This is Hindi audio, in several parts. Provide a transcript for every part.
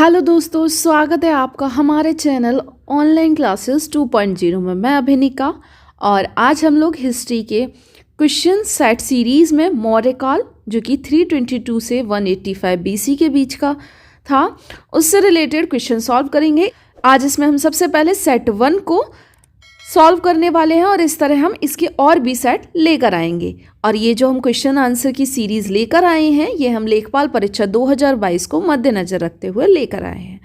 हेलो दोस्तों, स्वागत है आपका हमारे चैनल ऑनलाइन क्लासेस 2.0 में। मैं अभिनिका और आज हम लोग हिस्ट्री के क्वेश्चन सेट सीरीज़ में मौर्य काल जो कि 322 से 185 बीसी के बीच का था उससे रिलेटेड क्वेश्चन सॉल्व करेंगे। आज इसमें हम सबसे पहले सेट 1 को सॉल्व करने वाले हैं और इस तरह हम इसके और भी सेट लेकर आएंगे। और ये जो हम क्वेश्चन आंसर की सीरीज़ लेकर आए हैं ये हम लेखपाल परीक्षा 2022 को मद्देनज़र रखते हुए लेकर आए हैं।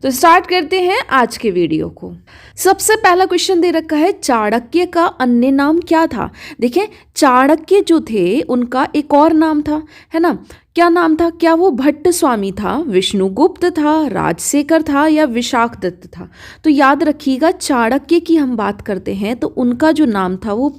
तो स्टार्ट करते हैं आज के वीडियो को। सबसे पहला क्वेश्चन दे रखा है, चाणक्य का अन्य नाम क्या था। देखें, चाणक्य जो थे उनका एक और नाम था, है ना। क्या नाम था? क्या वो भट्ट स्वामी था, विष्णुगुप्त था, राजशेखर था या विशाखदत्त था? तो याद रखिएगा, चाणक्य की हम बात करते हैं तो उनका जो नाम था वो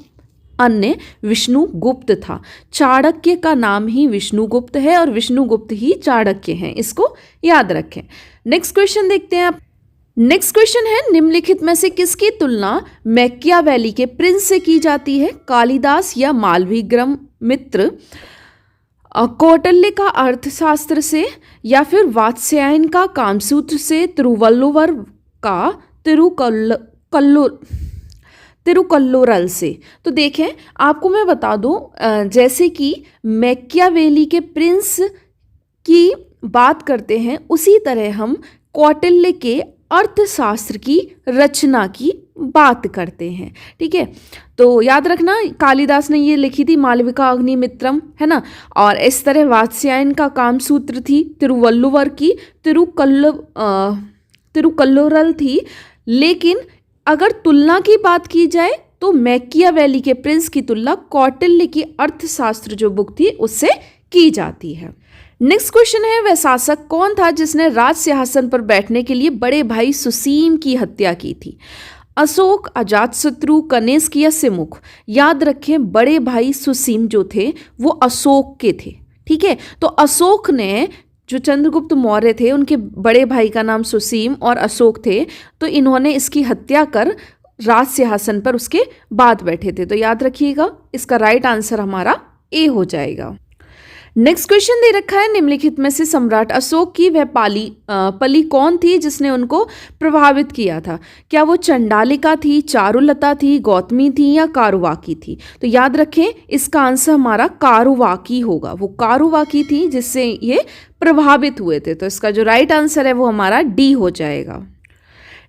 अन्य विष्णुगुप्त था। चाणक्य का नाम ही विष्णुगुप्त है और विष्णुगुप्त ही चाणक्य हैं, इसको याद रखें। नेक्स्ट क्वेश्चन देखते हैं आप। नेक्स्ट क्वेश्चन है, निम्नलिखित में से किसकी तुलना मैकियावेली के प्रिंस से की जाती है? कालिदास या मालवी मित्र, कौटिल्य का अर्थशास्त्र से या फिर वात्स्यायन का कामसूत्र से, तिरुवल्लुवर का तिरुकल्लोरल से। तो देखें, आपको मैं बता दूं, जैसे कि मैकियावेली के प्रिंस की बात करते हैं उसी तरह हम कौटिल्य के अर्थशास्त्र की रचना की बात करते हैं। ठीक है, तो याद रखना कालिदास ने ये लिखी थी मालविका अग्निमित्रम, है ना। और इस तरह वात्स्यायन का कामसूत्र थी, तिरुवल्लुवर की तिरुकल्लोरल थी। लेकिन अगर तुलना की बात की जाए तो मैकियावेली के प्रिंस की तुलना कौटिल्य की अर्थशास्त्र जो बुक थी उससे की जाती है। नेक्स्ट क्वेश्चन है, वह शासक कौन था जिसने राज सिंहासन पर बैठने के लिए बड़े भाई सुसीम की हत्या की थी? अशोक, अजातशत्रु, कनिष्क या सिमुख? याद रखें, बड़े भाई सुसीम जो थे वो अशोक के थे। ठीक है, तो अशोक ने, जो चंद्रगुप्त मौर्य थे उनके बड़े भाई का नाम सुसीम और अशोक थे, तो इन्होंने इसकी हत्या कर राज सिंहासन पर उसके बाद बैठे थे। तो याद रखिएगा, इसका राइट आंसर हमारा ए हो जाएगा। नेक्स्ट क्वेश्चन दे रखा है, निम्नलिखित में से सम्राट अशोक की वह पली कौन थी जिसने उनको प्रभावित किया था? क्या वो चंडालिका थी, चारुलता थी, गौतमी थी या कारुवाकी थी? तो याद रखें, इसका आंसर हमारा कारुवाकी होगा। वो कारुवाकी थी जिससे ये प्रभावित हुए थे। तो इसका जो राइट आंसर है वो हमारा डी हो जाएगा।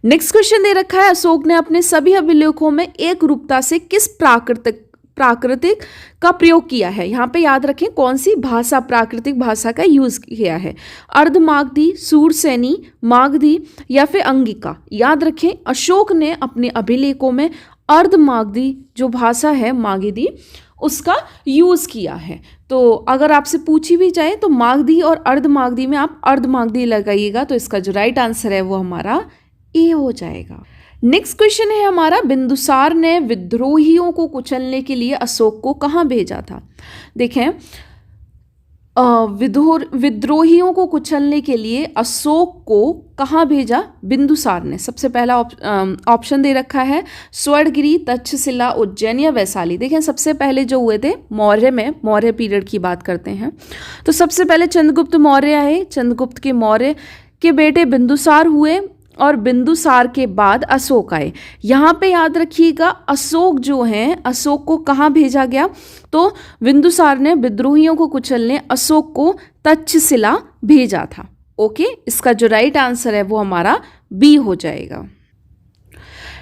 नेक्स्ट क्वेश्चन दे रखा है, अशोक ने अपने सभी अभिलेखों में एक रूपता से किस प्राकृतिक का प्रयोग किया है? यहाँ पे याद रखें कौन सी भाषा, प्राकृतिक भाषा का यूज किया है। अर्धमागधी, सूरसेनी, मागधी या फिर अंगिका? याद रखें, अशोक ने अपने अभिलेखों में अर्धमागधी जो भाषा है, मागधी, उसका यूज किया है। तो अगर आपसे पूछी भी जाए तो मागधी और अर्धमागधी में आप अर्धमागधी लगाइएगा। तो इसका जो राइट आंसर है वो हमारा ए हो जाएगा। नेक्स्ट क्वेश्चन है हमारा, बिंदुसार ने विद्रोहियों को कुचलने के लिए अशोक को कहाँ भेजा था? देखें, विद्रोहियों को कुचलने के लिए अशोक को कहाँ भेजा बिंदुसार ने? सबसे पहला ऑप्शन दे रखा है, स्वर्णगिरी, तक्षशिला, उज्जैन या वैशाली। देखें, सबसे पहले जो हुए थे मौर्य में, मौर्य पीरियड की बात करते हैं, तो सबसे पहले चंद्रगुप्त मौर्य आए। चंद्रगुप्त के मौर्य के बेटे बिंदुसार हुए और बिंदुसार के बाद अशोक आए। यहाँ पे याद रखिएगा, अशोक जो हैं, अशोक को कहाँ भेजा गया? तो बिंदुसार ने विद्रोहियों को कुचलने अशोक को तक्षशिला भेजा था। ओके, इसका जो राइट आंसर है वो हमारा बी हो जाएगा।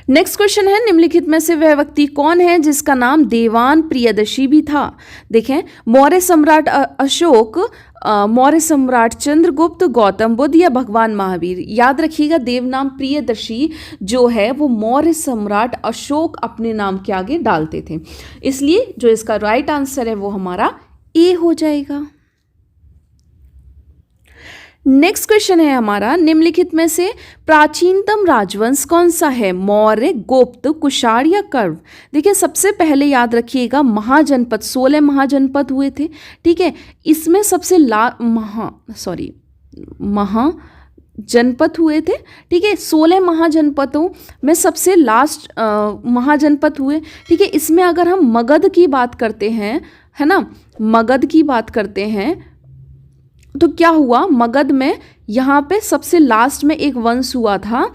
नेक्स्ट क्वेश्चन है, निम्नलिखित में से वह व्यक्ति कौन है जिसका नाम देवान प्रियदर्शी भी था? देखें, मौर्य सम्राट अशोक, मौर्य सम्राट चंद्रगुप्त, गौतम बुद्ध या भगवान महावीर? याद रखिएगा, देवनाम प्रियदर्शी जो है वो मौर्य सम्राट अशोक अपने नाम के आगे डालते थे, इसलिए जो इसका राइट आंसर है वो हमारा ए हो जाएगा। नेक्स्ट क्वेश्चन है हमारा, निम्नलिखित में से प्राचीनतम राजवंश कौन सा है? मौर्य, गुप्त, कुषाण या कण्व? देखिए, सबसे पहले याद रखिएगा महाजनपद, 16 महाजनपद हुए थे। ठीक है, इसमें सबसे महाजनपद हुए थे। ठीक है, 16 महाजनपदों में सबसे लास्ट महाजनपद हुए। ठीक है, इसमें अगर हम मगध की बात करते हैं, है ना, मगध की बात करते हैं तो क्या हुआ, मगध में यहाँ पे सबसे लास्ट में एक वंश हुआ था,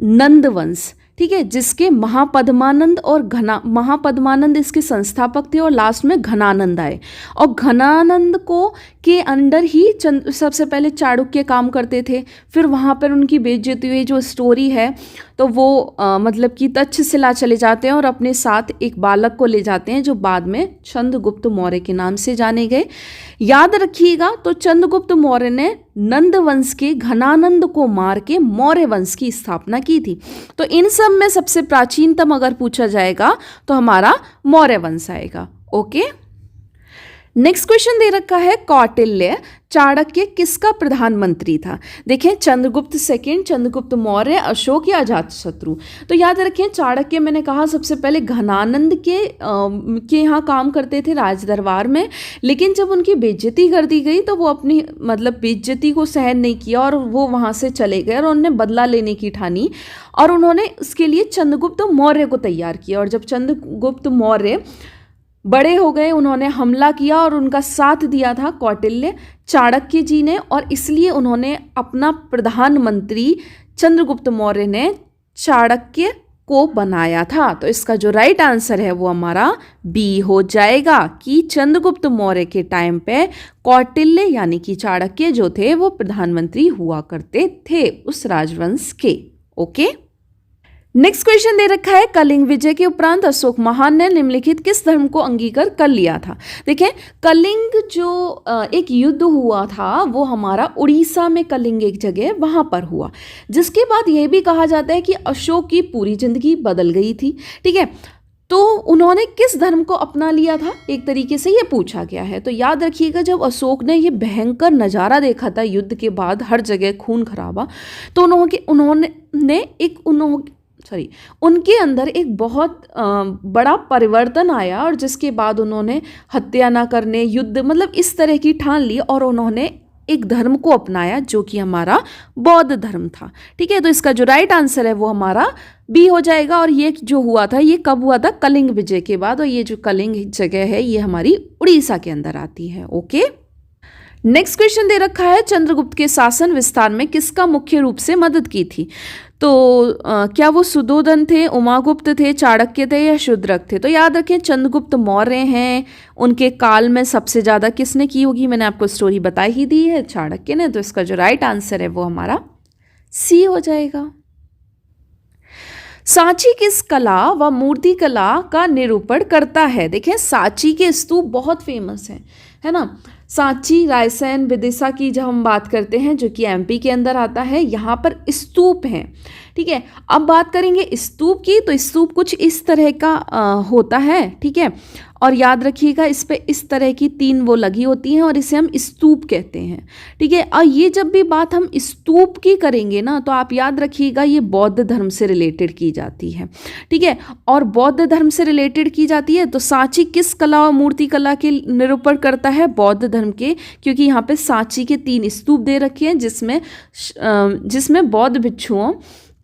नंद वंश, ठीक है, जिसके महापद्मानंद और महापद्मानंद इसके संस्थापक थे और लास्ट में घनानंद आए। और घनानंद को के अंडर ही सबसे पहले चाणक्य काम करते थे। फिर वहाँ पर उनकी बेइज्जती हुई जो स्टोरी है, तो वो मतलब कि तक्षशिला चले जाते हैं और अपने साथ एक बालक को ले जाते हैं जो बाद में चंद्रगुप्त मौर्य के नाम से जाने गए। याद रखिएगा, तो चंद्रगुप्त मौर्य ने नंद वंश के घनानंद को मार के मौर्य वंश की स्थापना की थी। तो इन सब में सबसे प्राचीनतम अगर पूछा जाएगा तो हमारा मौर्य वंश आएगा। ओके, नेक्स्ट क्वेश्चन दे रखा है, कौटिल्य चाणक्य किसका प्रधानमंत्री था? देखें, चंद्रगुप्त सेकंड, चंद्रगुप्त मौर्य, अशोक या अजातशत्रु। तो याद रखें, चाणक्य मैंने कहा सबसे पहले घनानंद के यहाँ काम करते थे राज दरबार में, लेकिन जब उनकी बेइज्जती कर दी गई तो वो अपनी मतलब बेइज्जती को सहन नहीं किया और वो वहाँ से चले गए और उन्होंने बदला लेने की ठानी और उन्होंने उसके लिए चंद्रगुप्त मौर्य को तैयार किया। और जब चंद्रगुप्त मौर्य बड़े हो गए, उन्होंने हमला किया और उनका साथ दिया था कौटिल्य चाणक्य जी ने, और इसलिए उन्होंने अपना प्रधानमंत्री चंद्रगुप्त मौर्य ने चाणक्य को बनाया था। तो इसका जो राइट आंसर है वो हमारा बी हो जाएगा कि चंद्रगुप्त मौर्य के टाइम पे कौटिल्य यानी कि चाणक्य जो थे वो प्रधानमंत्री हुआ करते थे उस राजवंश के। ओके, नेक्स्ट क्वेश्चन दे रखा है, कलिंग विजय के उपरांत अशोक महान ने निम्नलिखित किस धर्म को अंगीकार कर लिया था? देखें, कलिंग जो एक युद्ध हुआ था वो हमारा उड़ीसा में कलिंग एक जगह वहां पर हुआ, जिसके बाद यह भी कहा जाता है कि अशोक की पूरी जिंदगी बदल गई थी। ठीक है, तो उन्होंने किस धर्म को अपना लिया था, एक तरीके से ये पूछा गया है। तो याद रखिएगा, जब अशोक ने ये भयंकर नज़ारा देखा था युद्ध के बाद, हर जगह खून खराबा, तो उनके अंदर एक बहुत बड़ा परिवर्तन आया और जिसके बाद उन्होंने हत्या ना करने, युद्ध मतलब इस तरह की ठान ली और उन्होंने एक धर्म को अपनाया जो कि हमारा बौद्ध धर्म था। ठीक है, तो इसका जो राइट आंसर है वो हमारा बी हो जाएगा। और ये जो हुआ था ये कब हुआ था? कलिंग विजय के बाद। और ये जो कलिंग जगह है ये हमारी उड़ीसा के अंदर आती है। ओके, नेक्स्ट क्वेश्चन दे रखा है, चंद्रगुप्त के शासन विस्तार में किसका मुख्य रूप से मदद की थी? तो क्या वो सुधोधन थे, उमागुप्त थे, चाणक्य थे या शूद्रक थे? तो याद रखें, चंद्रगुप्त मौर्य हैं, उनके काल में सबसे ज़्यादा किसने की होगी? मैंने आपको स्टोरी बता ही दी है, चाणक्य ने। तो इसका जो राइट आंसर है वो हमारा सी हो जाएगा। सांची किस कला व मूर्ति कला का निरूपण करता है? देखें, सांची के स्तूप बहुत फेमस हैं, है ना। सांची, रायसेन, विदिशा की जब हम बात करते हैं जो कि एमपी के अंदर आता है, यहाँ पर स्तूप हैं। ठीक है, अब बात करेंगे स्तूप की, तो स्तूप कुछ इस तरह का होता है। ठीक है, और याद रखिएगा इस पे इस तरह की 3 वो लगी होती हैं और इसे हम स्तूप कहते हैं। ठीक है, और ये जब भी बात हम स्तूप की करेंगे ना, तो आप याद रखिएगा ये बौद्ध धर्म से रिलेटेड की जाती है। ठीक है, और बौद्ध धर्म से रिलेटेड की जाती है, तो सांची किस कला और मूर्ति कला के निरूपण करता है? बौद्ध धर्म के, क्योंकि यहाँ पे सांची के 3 स्तूप दे रखे हैं जिसमें बौद्ध भिक्षुओं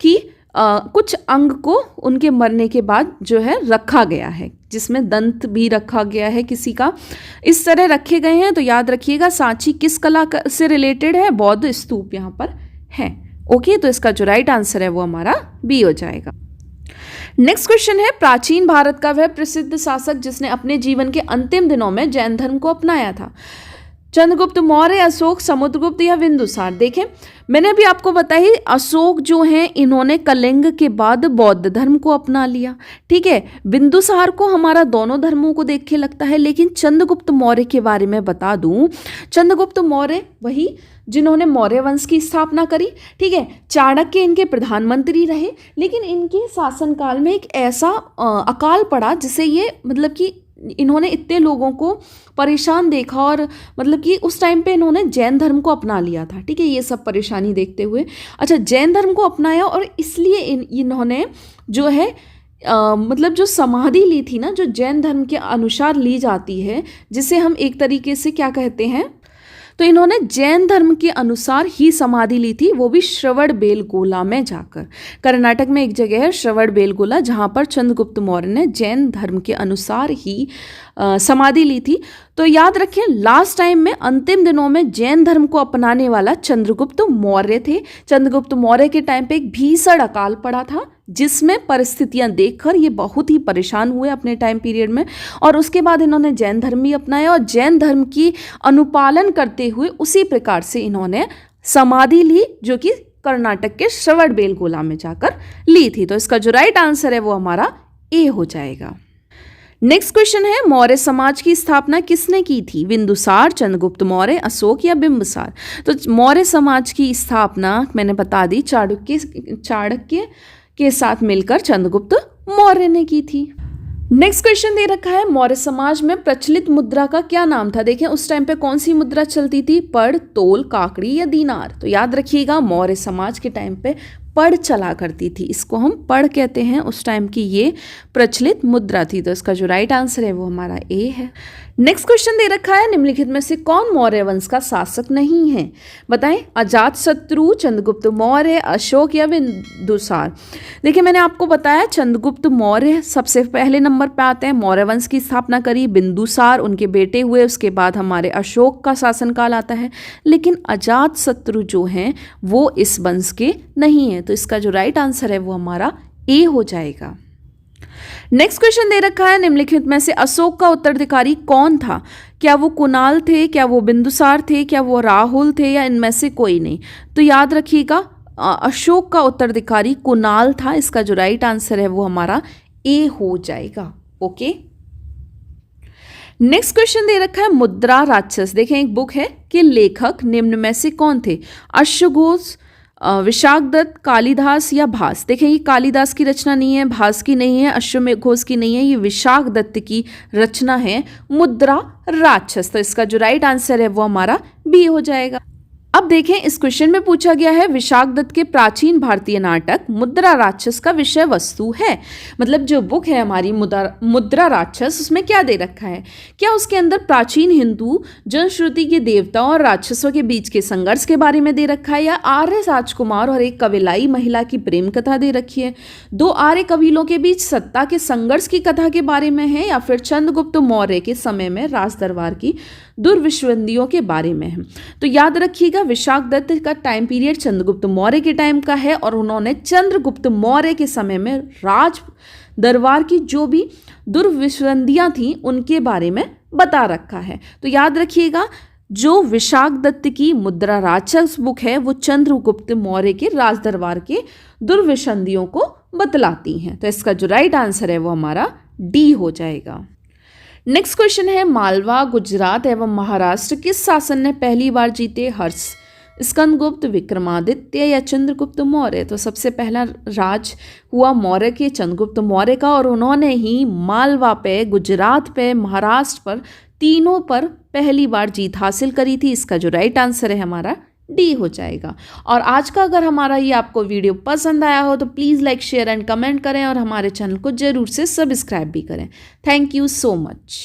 की कुछ अंग को उनके मरने के बाद जो है रखा गया है, जिसमें दंत भी रखा गया है किसी का, इस तरह रखे गए हैं। तो याद रखिएगा सांची किस कला से रिलेटेड है? बौद्ध स्तूप यहाँ पर है। ओके, तो इसका जो राइट आंसर है वो हमारा बी हो जाएगा। नेक्स्ट क्वेश्चन है, प्राचीन भारत का वह प्रसिद्ध शासक जिसने अपने जीवन के अंतिम दिनों में जैन धर्म को अपनाया था? चंद्रगुप्त मौर्य, अशोक, समुद्रगुप्त या बिंदुसार? देखें, मैंने भी आपको बताई, अशोक जो हैं इन्होंने कलिंग के बाद बौद्ध धर्म को अपना लिया। ठीक है, बिंदुसार को हमारा दोनों धर्मों को देख के लगता है, लेकिन चंद्रगुप्त मौर्य के बारे में बता दूं, चंद्रगुप्त मौर्य वही जिन्होंने मौर्य वंश की स्थापना करी। ठीक है, चाणक्य इनके प्रधानमंत्री रहे, लेकिन इनके शासनकाल में एक ऐसा अकाल पड़ा जिसे ये मतलब कि इन्होंने इतने लोगों को परेशान देखा और मतलब कि उस टाइम पे इन्होंने जैन धर्म को अपना लिया था। ठीक है, ये सब परेशानी देखते हुए अच्छा जैन धर्म को अपनाया और इसलिए इन्होंने जो है मतलब जो समाधि ली थी ना, जो जैन धर्म के अनुसार ली जाती है, जिसे हम एक तरीके से क्या कहते हैं, तो इन्होंने जैन धर्म के अनुसार ही समाधि ली थी, वो भी श्रवणबेलगोला में जाकर। कर्नाटक में एक जगह है श्रवणबेलगोला, जहाँ पर चंद्रगुप्त मौर्य ने जैन धर्म के अनुसार ही समाधि ली थी। तो याद रखें लास्ट टाइम में अंतिम दिनों में जैन धर्म को अपनाने वाला चंद्रगुप्त मौर्य थे। चंद्रगुप्त मौर्य के टाइम पे एक भीषण अकाल पड़ा था जिसमें परिस्थितियां देखकर ये बहुत ही परेशान हुए अपने टाइम पीरियड में, और उसके बाद इन्होंने जैन धर्म भी अपनाया और जैन धर्म की अनुपालन करते हुए उसी प्रकार से इन्होंने समाधि ली जो कि कर्नाटक के श्रवणबेलगोला में जाकर ली थी। तो इसका जो राइट आंसर है वो हमारा ए हो जाएगा। नेक्स्ट क्वेश्चन है मौर्य समाज की स्थापना किसने की थी? बिंदुसार, चंद्रगुप्त मौर्य, अशोक या बिंबिसार? तो मौर्य समाज की स्थापना मैंने बता दी चाणक्य के साथ मिलकर चंद्रगुप्त मौर्य ने की थी। नेक्स्ट क्वेश्चन दे रखा है मौर्य समाज में प्रचलित मुद्रा का क्या नाम था? देखें उस टाइम पे कौन सी मुद्रा चलती थी? पड़, तोल, काकड़ी या दीनार? तो याद रखिएगा मौर्य समाज के टाइम पे पड़ चला करती थी, इसको हम पड़ कहते हैं। उस टाइम की ये प्रचलित मुद्रा थी। तो इसका जो राइट आंसर है वो हमारा ए है। नेक्स्ट क्वेश्चन दे रखा है निम्नलिखित में से कौन मौर्य वंश का शासक नहीं है? बताएं, अजातशत्रु, चंद्रगुप्त मौर्य, अशोक या बिंदुसार? देखिए मैंने आपको बताया चंद्रगुप्त मौर्य सबसे पहले नंबर पे आते हैं। मौर्य वंश की स्थापना करी बिंदुसार, उनके बेटे हुए, उसके बाद हमारे अशोक का शासनकाल आता है। लेकिन अजातशत्रु जो हैं वो इस वंश के नहीं है। तो इसका जो राइट आंसर है वो हमारा ए हो जाएगा। नेक्स्ट क्वेश्चन दे रखा है निम्नलिखित में से अशोक का उत्तराधिकारी कौन था? क्या वो कुणाल थे, क्या वो बिंदुसार थे, क्या वो राहुल थे या इनमें से कोई नहीं? तो याद रखिएगा अशोक का उत्तराधिकारी कुणाल था। इसका जो राइट आंसर है वो हमारा ए हो जाएगा। ओके, नेक्स्ट क्वेश्चन दे रखा है मुद्रा राक्षस। देखें एक बुक है कि लेखक निम्न में से कौन थे? अश्वघोष, विशाखदत्त, कालिदास या भास? देखें ये कालिदास की रचना नहीं है, भास की नहीं है, अश्वघोष की नहीं है, ये विशाखदत्त की रचना है मुद्रा राक्षस। तो इसका जो राइट आंसर है वो हमारा बी हो जाएगा। अब देखें इस क्वेश्चन में पूछा गया है विशाखदत्त के प्राचीन भारतीय नाटक मुद्रा राक्षस का विषय वस्तु है। मतलब जो बुक है हमारी मुद्रा राक्षस, उसमें क्या दे रखा है? क्या उसके अंदर प्राचीन हिंदू जनश्रुति के देवताओं और राक्षसों के बीच के संघर्ष के बारे में दे रखा है, या आर्य राजकुमार और एक कविलाई महिला की प्रेम कथा दे रखी है, दो आर्य कबीलों के बीच सत्ता के संघर्ष की कथा के बारे में है, या फिर चंद्रगुप्त मौर्य के समय में राज दरबार की दुर्विसंधियों के बारे में है? तो याद रखिएगा विशाखदत्त का टाइम पीरियड चंद्रगुप्त मौर्य के टाइम का है और उन्होंने चंद्रगुप्त मौर्य के समय में राज दरबार की जो भी दुर्विसंधियां थी उनके बारे में बता रखा है। तो याद रखिएगा जो विशाखदत्त की मुद्रा राक्षस बुक है वो चंद्रगुप्त मौर्य के राज दरबार के दुर्विसंधियों को बतलाती हैं। तो इसका जो राइट आंसर है वो हमारा डी हो जाएगा। नेक्स्ट क्वेश्चन है मालवा, गुजरात एवं महाराष्ट्र किस शासन ने पहली बार जीते? हर्ष, स्कंदगुप्त, विक्रमादित्य या चंद्रगुप्त मौर्य? तो सबसे पहला राज हुआ मौर्य के चंद्रगुप्त मौर्य का और उन्होंने ही मालवा पे, गुजरात पे, महाराष्ट्र पर, तीनों पर पहली बार जीत हासिल करी थी। इसका जो राइट आंसर है हमारा डी हो जाएगा। और आज का अगर हमारा ये आपको वीडियो पसंद आया हो तो please like, share and comment करें और हमारे चैनल को जरूर से सब्सक्राइब भी करें। Thank you so much.